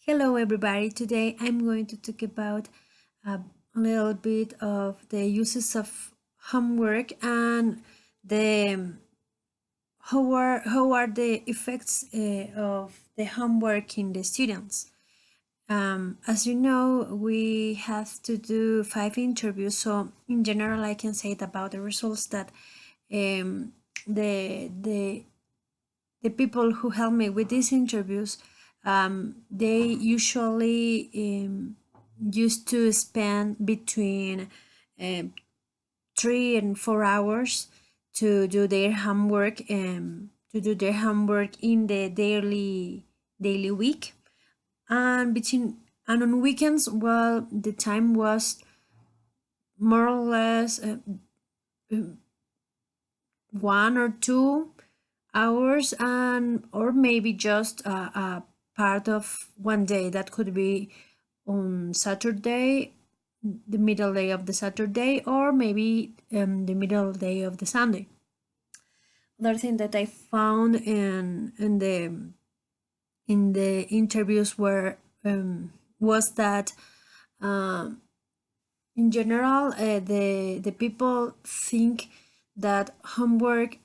Hello, everybody. Today I'm going to talk about a little bit of the uses of homework and the how are the effects of the homework in the students. As you know, we have to do 5 interviews. So in general, I can say it about the results that um, the the the people who help me with these interviews, they usually used to spend between um, 3 and 4 hours to do their homework in the daily week, and on weekends, well, the time was more or less 1 or 2 hours, and or maybe just a part of one day. That could be on Saturday, the middle day of the Saturday, or maybe the middle day of the Sunday. Another thing that I found in the interviews were was that um, in general, the people think that homework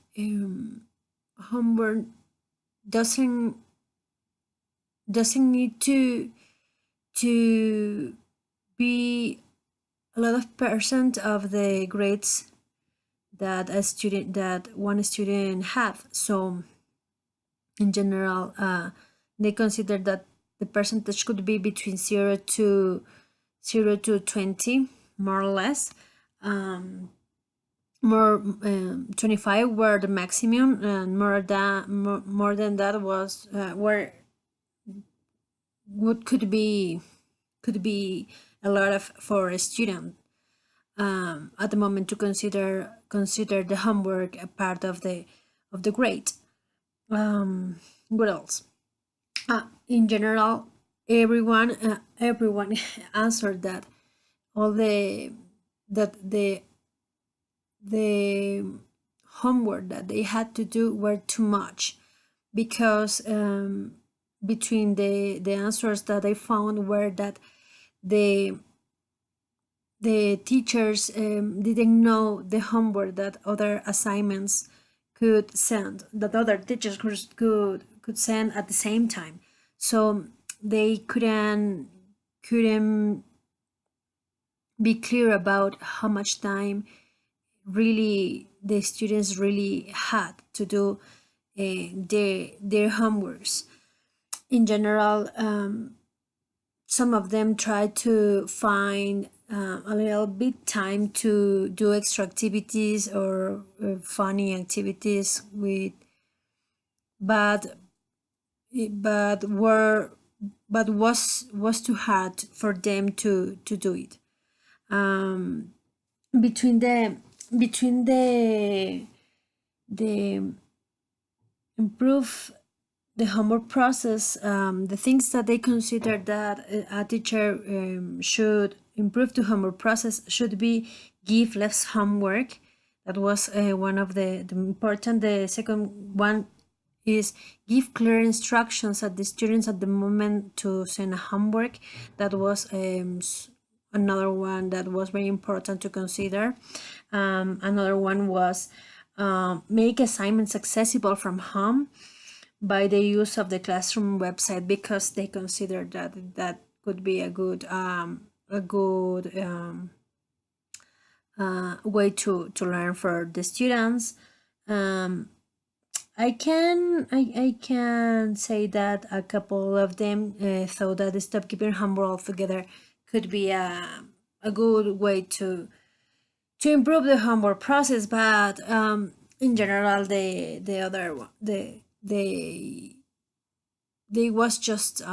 doesn't need to be a lot of percent of the grades that one student have. So in general, they consider that the percentage could be between 0 to 20, more or less. More 25 were the maximum, and more than that was where would could be a lot of for a student at the moment to consider the homework a part of the grade. What else? In general, everyone answered that all the homework that they had to do were too much, because between the answers that I found were that the the teachers didn't know the homework that other assignments could send, that other teachers could send at the same time. So they couldn't be clear about how much time really the students really had to do their homeworks. In general, some of them try to find a little bit time to do extra activities or funny activities with, but were but was too hard for them to do it. um, between the improve the homework process, the things that they consider that a teacher should improve the homework process should be give less homework. That was one of the important. The second one is give clear instructions at the students at the moment to send a homework. That was another one that was very important to consider. Another one was make assignments accessible from home by the use of the classroom website, because they consider that could be a good way to learn for the students. I can say that a couple of them thought that the stop keeping homework altogether could be a good way to improve the homework process, but in general, the other one, they was just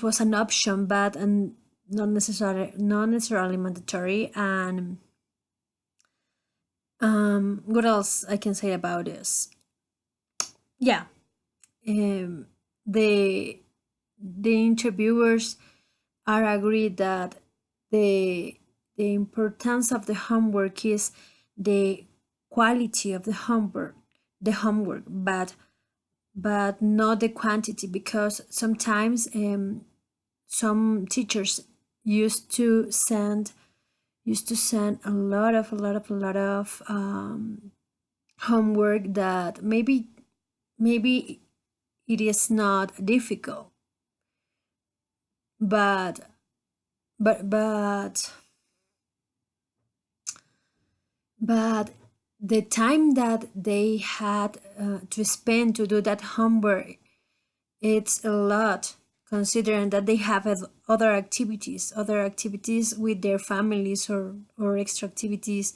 was an option, but and not necessarily mandatory. And what else I can say about this? Yeah, um, the the interviewers are agreed that the the importance of the homework is the quality of the homework, but but not the quantity, because sometimes some teachers used to send a lot of homework that maybe it is not difficult, but but but but the time that they had to spend to do that homework, it's a lot, considering that they have other activities with their families, or extra activities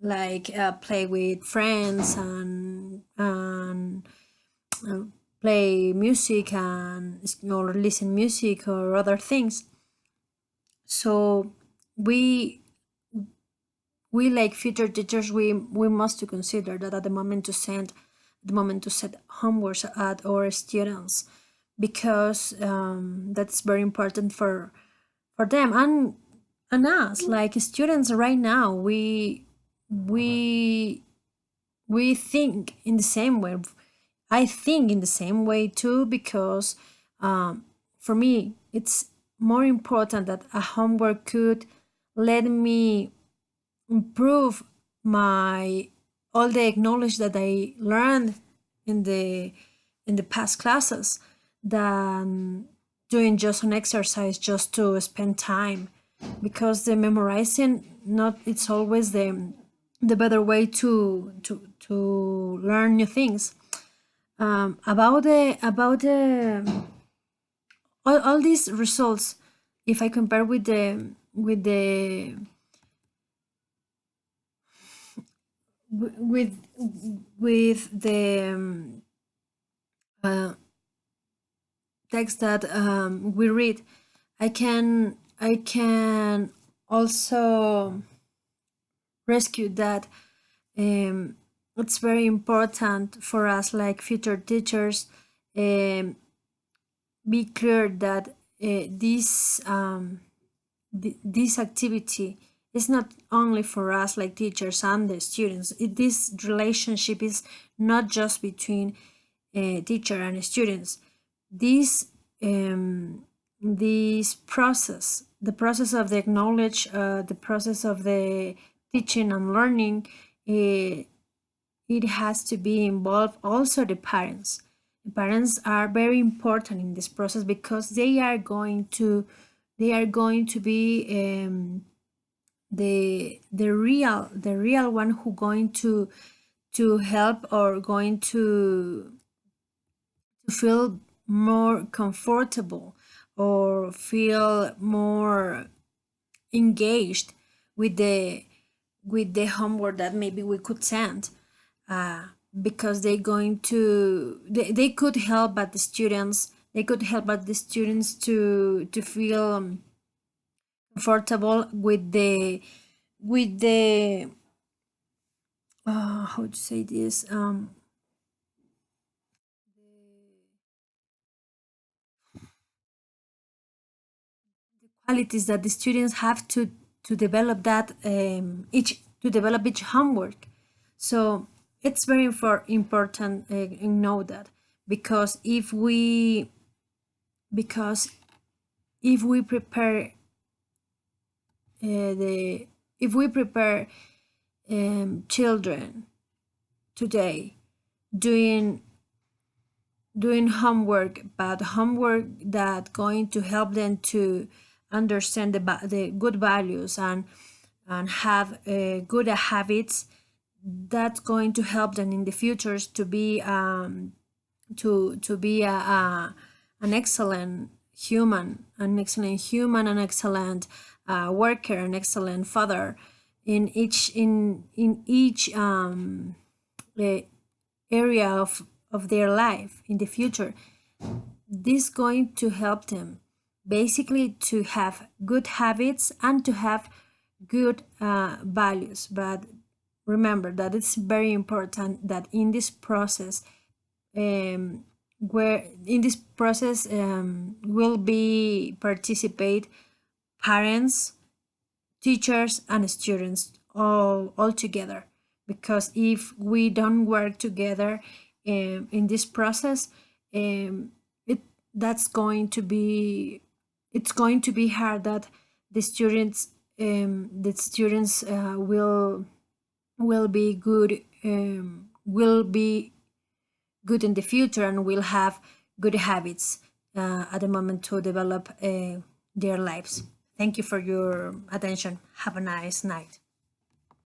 like play with friends, and play music, or listen music or other things. So we like future teachers, we must to consider that at the moment to set homework at our students, because that's very important for them, and us like students right now. We we think in the same way. I think in the same way too, because for me it's more important that a homework could let me improve my all the knowledge that I learned in the past classes, than doing just an exercise just to spend time, because the memorizing, not it's always the better way to learn new things. About the all these results, if I compare with the uh, text that we read, I can also rescue that it's very important for us like future teachers, um, be clear that this activity is not only for us like teachers and the students. This relationship is not just between teacher and students. This this process, the process of the knowledge, the process of the teaching and learning, it has to be involved also the parents. The parents are very important in this process, because they are going to be the real one who going to help, or going to feel more comfortable, or feel more engaged with the homework that maybe we could send, uh, because they could help at the students, to feel comfortable with the how to say this, qualities that the students have to develop that each homework. So it's very important, know that, because because if we prepare the if we prepare children today doing homework, but homework that going to help them to understand the good values, and have good habits, that's going to help them in the futures to be to be an excellent human, an excellent worker, an excellent father in each uh, area of their life in the future. This going to help them basically to have good habits and to have good values. But remember that it's very important that in this process, will be participate parents, teachers, and students all together. Because if we don't work together, in this process, that's going to be, it's going to be hard that the students will be good, will be good in the future, and will have good habits at the moment to develop their lives. Thank you for your attention. Have a nice night.